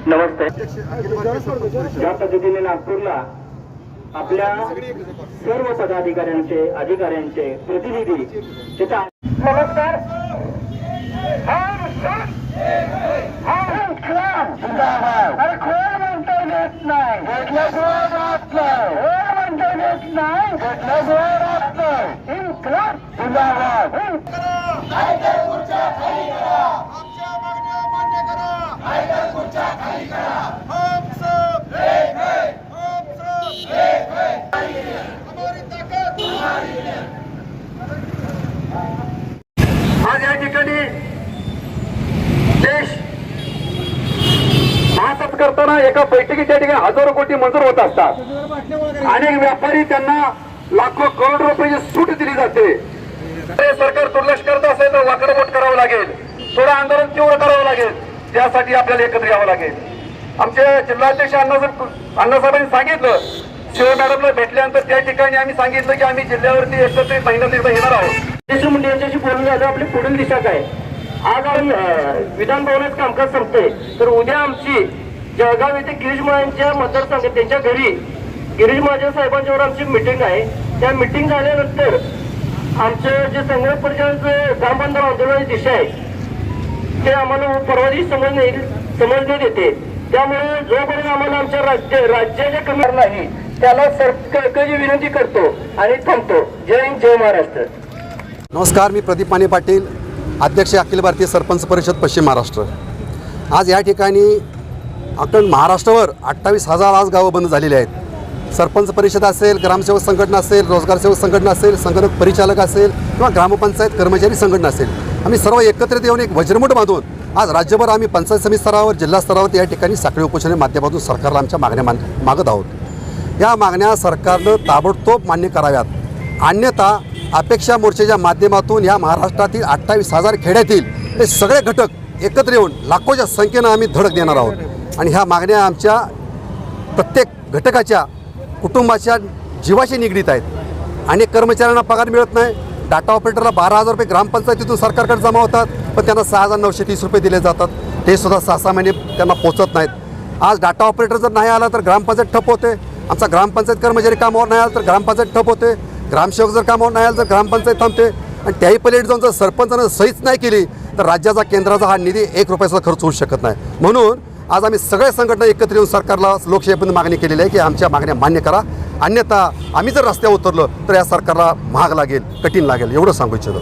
नमस्ते। ज्या पद्धतीने नागपूरला आपल्या सर्व पदाधिकाऱ्यांचे अधिकाऱ्यांचे प्रतिनिधी तिथं नमस्कार अरे कोण म्हणतो येत नाही भेटलं गोड असलं कोण म्हणतो येत नाही भेटलं गोड असलं इन्क्लाब जिंदाबाद आज या ठिकाणी देश महासत करताना एका बैठकीच्या ठिकाणी हजारो कोटी मंजूर होत असतात। अनेक व्यापारी त्यांना लाखो करोड रुपयाची सूट दिली जाते। सरकार दुर्लक्ष करत असेल तर वाकडबोट करावं लागेल, थोडं आंदोलन तीव्र करावं लागेल, त्यासाठी आपल्याला एकत्र यावं लागेल। आमचे जिल्हाध्यक्ष अण्णासाहेबांनी सांगितलं, शिव मॅडमला भेटल्यानंतर त्या ठिकाणी आम्ही सांगितलं की आम्ही जिल्ह्यावरती एकत्रित महिन्यात एकदा येणार आहोत। देशमुख मुंडे यांच्याशी बोलून जातं आपली पुढील दिशा काय। आज आम्ही विधान भवनात कामकाज संपते तर उद्या आमची जळगाव येथे गिरीश महाजनच्या मतदारसंघात त्यांच्या घरी गिरीश महाजन साहेबांच्यावर आमची मिटिंग आहे। त्या मिटिंग झाल्यानंतर आमचं जे संघर्ष परिषदेचं ग्राम बांधव आंदोलनाची दिशा आहे ते आम्हाला परवा दिवशी समजण्यात येते। त्यामुळे जोपर्यंत आम्हाला आमच्या राज्याच्या कमी नाही त्याला सरकारची विनंती करतो आणि थांबतो। जय हिंद, जय महाराष्ट्र। नमस्कार, मी प्रदीप माने पाटील, अध्यक्ष अखिल भारतीय सरपंच परिषद पश्चिम महाराष्ट्र। आज या ठिकाणी अखंड महाराष्ट्रावर 28,000 आज गावं बंद झालेली आहेत। सरपंच परिषद असेल, ग्रामसेवक संघटना असेल, रोजगार सेवक संघटना असेल, संगणक परिचालक असेल किंवा ग्रामपंचायत कर्मचारी संघटना असेल, आम्ही सर्व एकत्रित येऊन एक वज्रमुठ बांधून आज राज्यभर आम्ही पंचायत समिती स्तरावर, जिल्हा स्तरावर या ठिकाणी साखळी उपोषणाच्या माध्यमातून सरकारला आमच्या मागण्या मागत आहोत। या मागण्या सरकारनं ताबडतोब मान्य कराव्यात, अन्यथा अपेक्षा मोर्चाच्या माध्यमातून या महाराष्ट्रातील 28,000 खेड्यातील हे सगळे घटक एकत्र येऊन लाखोच्या संख्येनं आम्ही धडक देणार आहोत। आणि ह्या मागण्या आमच्या प्रत्येक घटकाच्या कुटुंबाच्या जीवाशी निगडीत आहेत। अनेक कर्मचाऱ्यांना पगार मिळत नाही, डाटा ऑपरेटरला 12,000 रुपये ग्रामपंचायतीतून सरकारकडे जमा होतात, पण त्यांना 6,930 रुपये दिले जातात, ते सुद्धा 6 महिने त्यांना पोचत नाहीत। आज डाटा ऑपरेटर जर नाही आला तर ग्रामपंचायत ठप होते, आमचा ग्रामपंचायत कर्मचारी कामावर नाही आला तर ग्रामपंचायत ठप होते, ग्रामसेवक जर कामावर नाही आला तर ग्रामपंचायत थांबते। आणि त्याही पलीकडे जाऊन जर सरपंचानं सहीच नाही केली तर राज्याचा केंद्राचा हा निधी 1 रुपयाचा खर्च होऊ शकत नाही। म्हणून आज आम्ही सगळ्या संघटना एकत्र येऊन सरकारला लोकशाहीबद्दल मागणी केलेली आहे की आमच्या मागण्या मान्य करा, अन्यथा आम्ही जर रस्त्यावर उतरलो तर या सरकारला महाग लागेल, कठीण लागेल, एवढं सांगू इच्छितो।